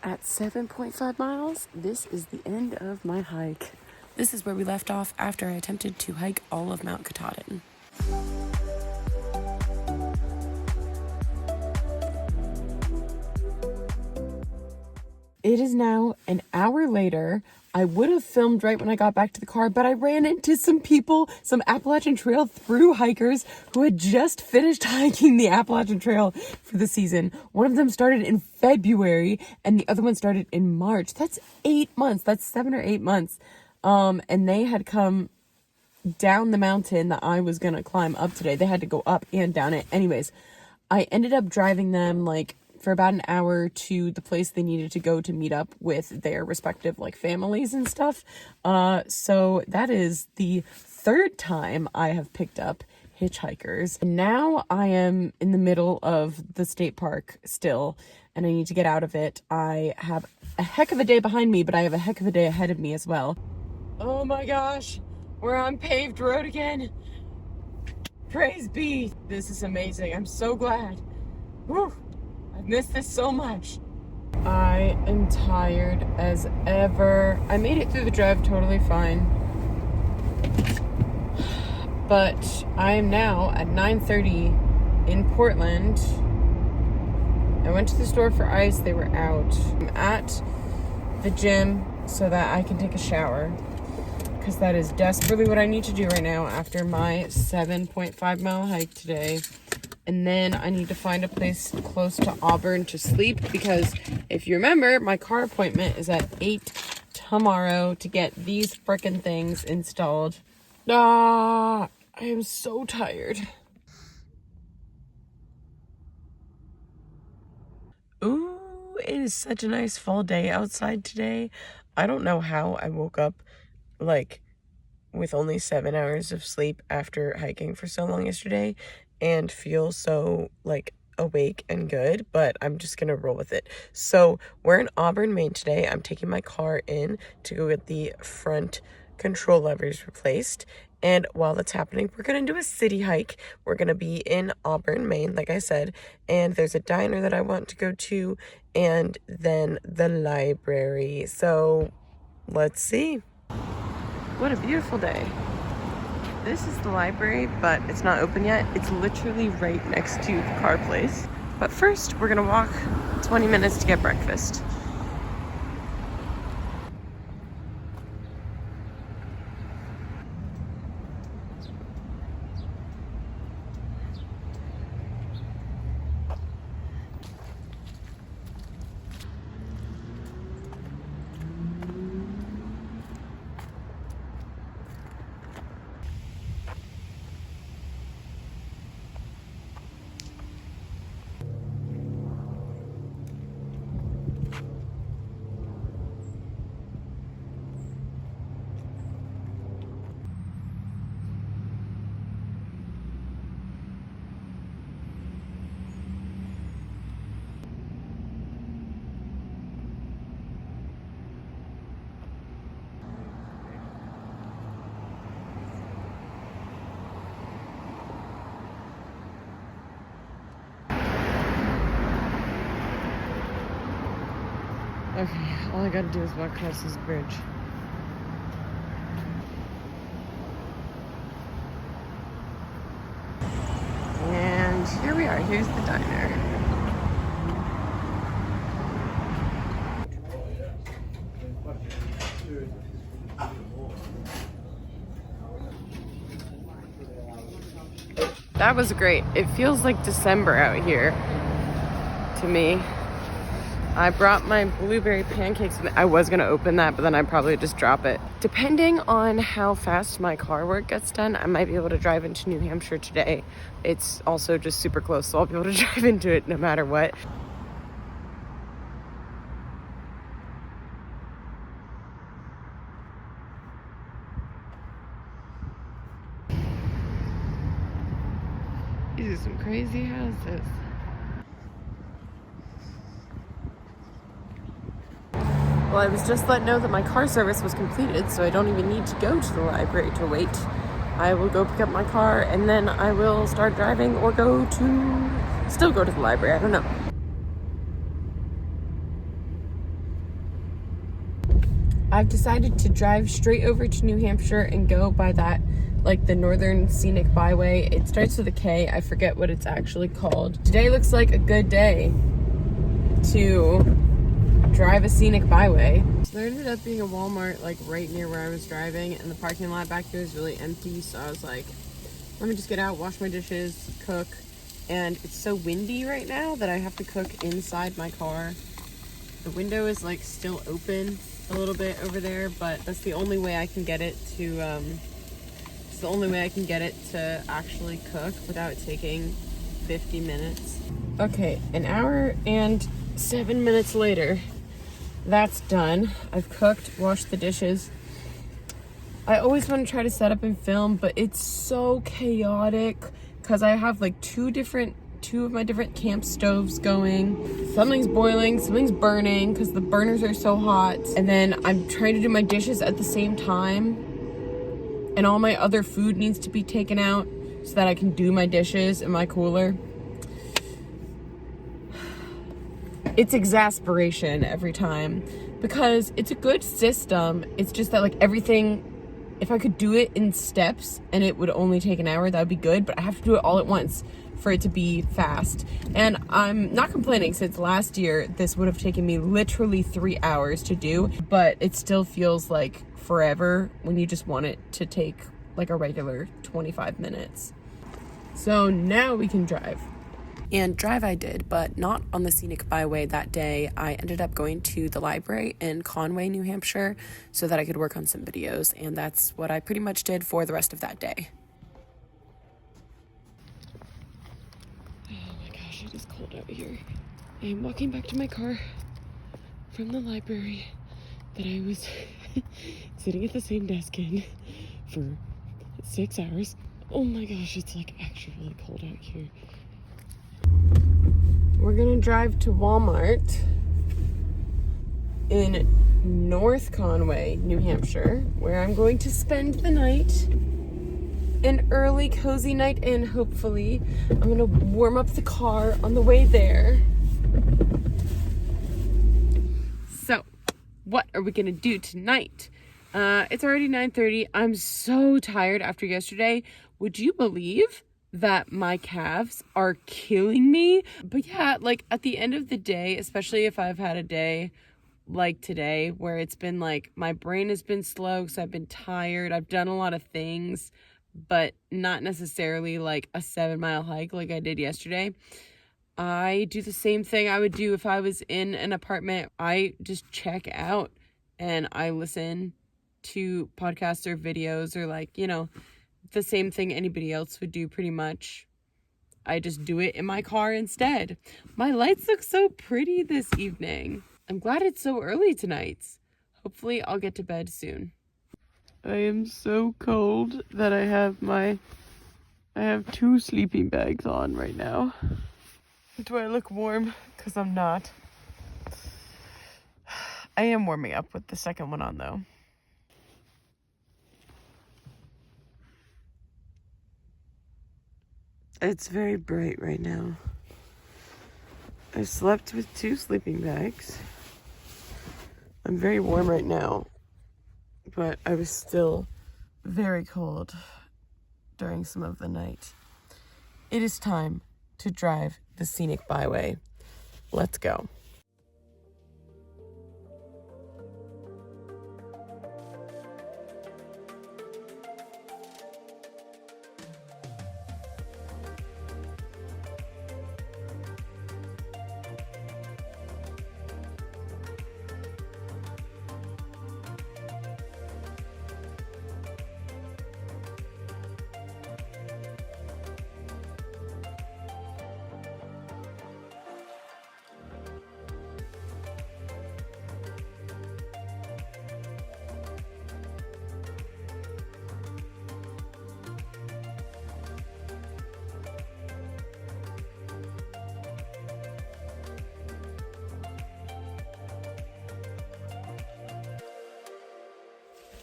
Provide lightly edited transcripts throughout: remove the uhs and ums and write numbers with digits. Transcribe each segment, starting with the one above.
At 7.5 miles, this is the end of my hike. This is where we left off after I attempted to hike all of Mount Katahdin. It is now an hour later. I would have filmed right when I got back to the car, but I ran into some people, some Appalachian Trail through hikers who had just finished hiking the Appalachian Trail for the season. One of them started in February and the other one started in March. That's 8 months. That's 7 or 8 months. And they had come down the mountain that I was going to climb up today. They had to go up and down it. Anyways, I ended up driving them for about an hour to the place they needed to go to meet up with their respective families and stuff. So that is the third time I have picked up hitchhikers. And now I am in the middle of the state park still, and I need to get out of it. I have a heck of a day behind me, but I have a heck of a day ahead of me as well. Oh my gosh, we're on paved road again. Praise be. This is amazing. I'm so glad. Whew. I've missed this so much. I am tired as ever. I made it through the drive totally fine. But I am now at 9:30 in Portland. I went to the store for ice. They were out. I'm at the gym so that I can take a shower, because that is desperately what I need to do right now after my 7.5 mile hike today. And then I need to find a place close to Auburn to sleep, because if you remember, my car appointment is at 8 tomorrow to get these frickin' things installed. I am so tired. Ooh, it is such a nice fall day outside today. I don't know how I woke up with only 7 hours of sleep after hiking for so long yesterday and feel so awake and good, but I'm just gonna roll with it. So we're in Auburn, Maine today. I'm taking my car in to go get the front control levers replaced, and while that's happening, we're gonna do a city hike. We're gonna be in Auburn, Maine, like I said, and there's a diner that I want to go to, and then the library. So let's see. What a beautiful day. This is the library, but it's not open yet. It's literally right next to the car place. But first, we're gonna walk 20 minutes to get breakfast. Okay, all I gotta do is walk across this bridge. And here we are. Here's the diner. That was great. It feels like December out here to me. I brought my blueberry pancakes. I was gonna open that, but then I'd probably just drop it. Depending on how fast my car work gets done, I might be able to drive into New Hampshire today. It's also just super close, so I'll be able to drive into it no matter what. These are some crazy houses. Well, I was just let know that my car service was completed, so I don't even need to go to the library to wait. I will go pick up my car, and then I will start driving or still go to the library. I don't know. I've decided to drive straight over to New Hampshire and go by that, like the Northern Scenic Byway. It starts with a K. I forget what it's actually called. Today looks like a good day to drive a scenic byway. So there ended up being a Walmart like right near where I was driving, and the parking lot back here is really empty. So I was like, let me just get out, wash my dishes, cook. And it's so windy right now that I have to cook inside my car. The window is like still open a little bit over there, but that's the only way I can get it to it's the only way I can get it to actually cook without it taking 50 minutes. Okay, an hour and 7 minutes later, that's done. I've cooked, washed the dishes. I always want to try to set up and film, but it's so chaotic because I have like two of my different camp stoves going. Something's boiling, something's burning because the burners are so hot. And then I'm trying to do my dishes at the same time. And all my other food needs to be taken out so that I can do my dishes in my cooler. It's exasperation every time because it's a good system. It's just that like everything, if I could do it in steps and it would only take an hour, that would be good, but I have to do it all at once for it to be fast. And I'm not complaining, since last year this would have taken me literally 3 hours to do, but it still feels like forever when you just want it to take like a regular 25 minutes. So now we can drive. And drive I did, but not on the scenic byway that day. I ended up going to the library in Conway, New Hampshire, so that I could work on some videos, and that's what I pretty much did for the rest of that day. Oh my gosh, it is cold out here. I am walking back to my car from the library that I was sitting at the same desk in for 6 hours. Oh my gosh, it's like actually really cold out here. We're gonna drive to Walmart in North Conway, New Hampshire, where I'm going to spend the night. An early, cozy night in, hopefully. I'm gonna warm up the car on the way there. So, what are we gonna do tonight? It's already 9:30. I'm so tired after yesterday. Would you believe that my calves are killing me? But yeah, like at the end of the day, especially if I've had a day like today where it's been like my brain has been slow because I've been tired, I've done a lot of things, but not necessarily like a 7-mile hike like I did yesterday. I do the same thing I would do if I was in an apartment. I just check out and I listen to podcasts or videos or like, the same thing anybody else would do pretty much. I just do it in my car instead. My lights look so pretty this evening. I'm glad it's so early tonight. Hopefully I'll get to bed soon. I am so cold that I have 2 sleeping bags on right now. Do I look warm? Because I'm not. I am warming up with the second one on though. It's very bright right now. I slept with 2 sleeping bags. I'm very warm right now, but I was still very cold during some of the night. It is time to drive the scenic byway. Let's go.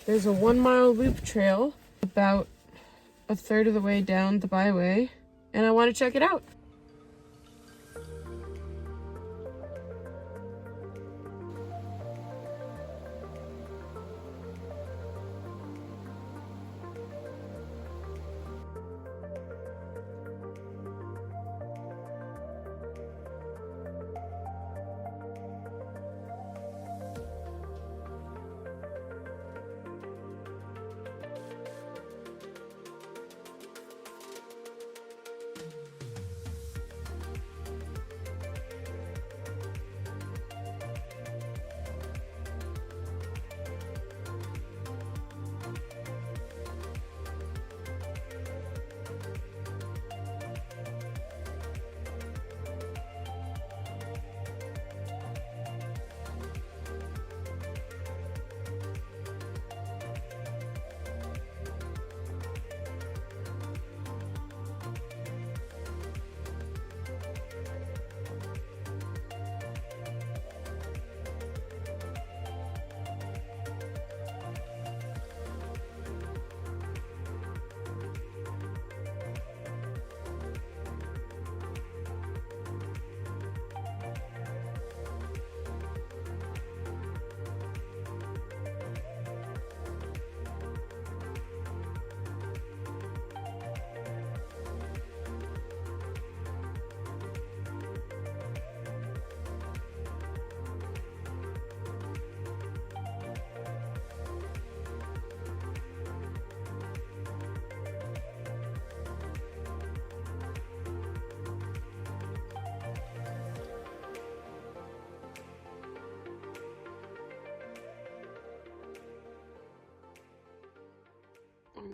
There's a 1-mile loop trail about a third of the way down the byway, and I want to check it out.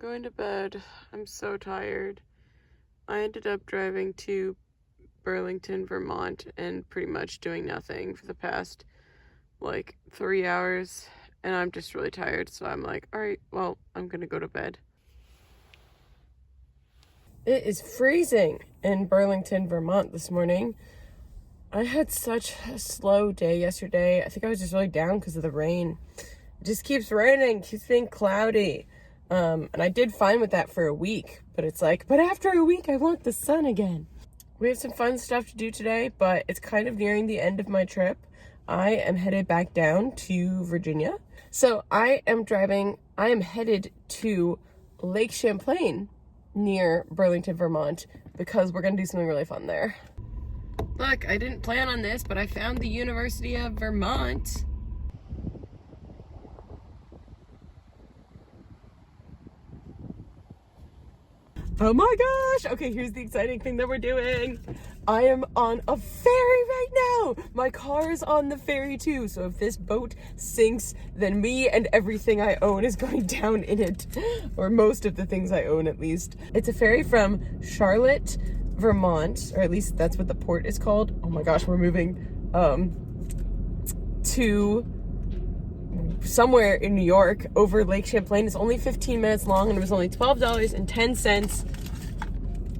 going to bed. I'm so tired. I ended up driving to Burlington, Vermont, and pretty much doing nothing for the past, 3 hours. And I'm just really tired, so I'm like, all right, well, I'm gonna go to bed. It is freezing in Burlington, Vermont this morning. I had such a slow day yesterday. I think I was just really down because of the rain. It just keeps raining, keeps being cloudy. And I did fine with that for a week, but it's like, but after a week, I want the sun again. We have some fun stuff to do today, but it's kind of nearing the end of my trip. I am headed back down to Virginia. So I am headed to Lake Champlain near Burlington, Vermont, because we're gonna do something really fun there. Look, I didn't plan on this, but I found the University of Vermont. Oh my gosh! Okay, here's the exciting thing that we're doing. I am on a ferry right now. My car is on the ferry too. So if this boat sinks, then me and everything I own is going down in it. Or most of the things I own, at least. It's a ferry from Charlotte, Vermont, or at least that's what the port is called. Oh my gosh, we're moving to somewhere in New York over Lake Champlain. It's only 15 minutes long and it was only $12.10.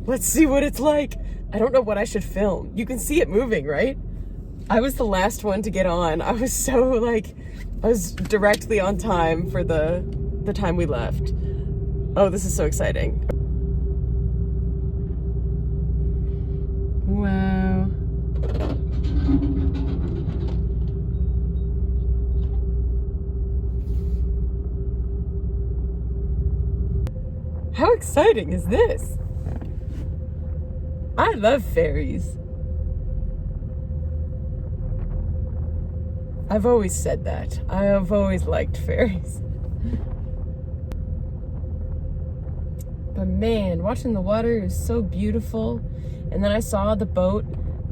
Let's see what it's like. I don't know what I should film. You can see it moving, right? I was the last one to get on. I was so I was directly on time for the time we left. Oh, this is so exciting. Wow. How exciting is this? I love ferries. I've always said that. I have always liked ferries. But man, watching the water is so beautiful. And then I saw the boat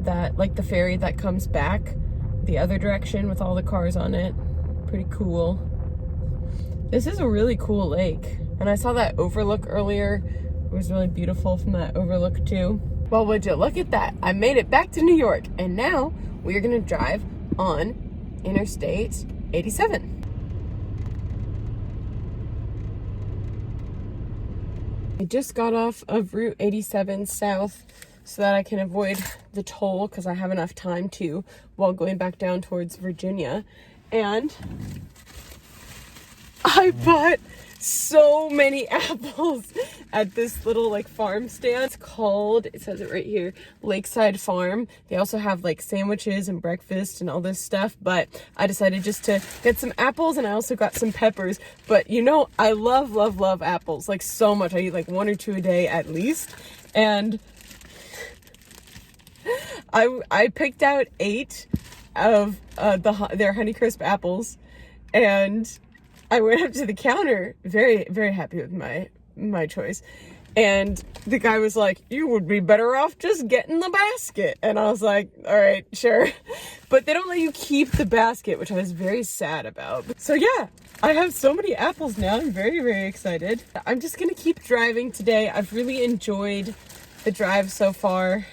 that, the ferry that comes back the other direction with all the cars on it. Pretty cool. This is a really cool lake. And I saw that overlook earlier. It was really beautiful from that overlook too. Well, would you look at that? I made it back to New York, and now we're gonna drive on Interstate 87. I just got off of Route 87 south so that I can avoid the toll because I have enough time to while going back down towards Virginia. And I bought so many apples at this little farm stand. It's called, it says it right here, Lakeside Farm. They also have sandwiches and breakfast and all this stuff, but I decided just to get some apples, and I also got some peppers. But I love apples so much. I eat 1 or 2 a day at least. And I picked out 8 of their Honeycrisp apples, and I went up to the counter, very, very happy with my choice. And the guy was like, you would be better off just getting the basket. And I was like, all right, sure. But they don't let you keep the basket, which I was very sad about. So yeah, I have so many apples now. I'm very, very excited. I'm just going to keep driving today. I've really enjoyed the drive so far.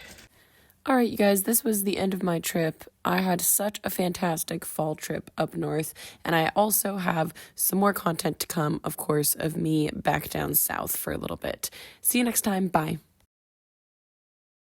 All right, you guys, this was the end of my trip. I had such a fantastic fall trip up north, and I also have some more content to come, of course, of me back down south for a little bit. See you next time. Bye.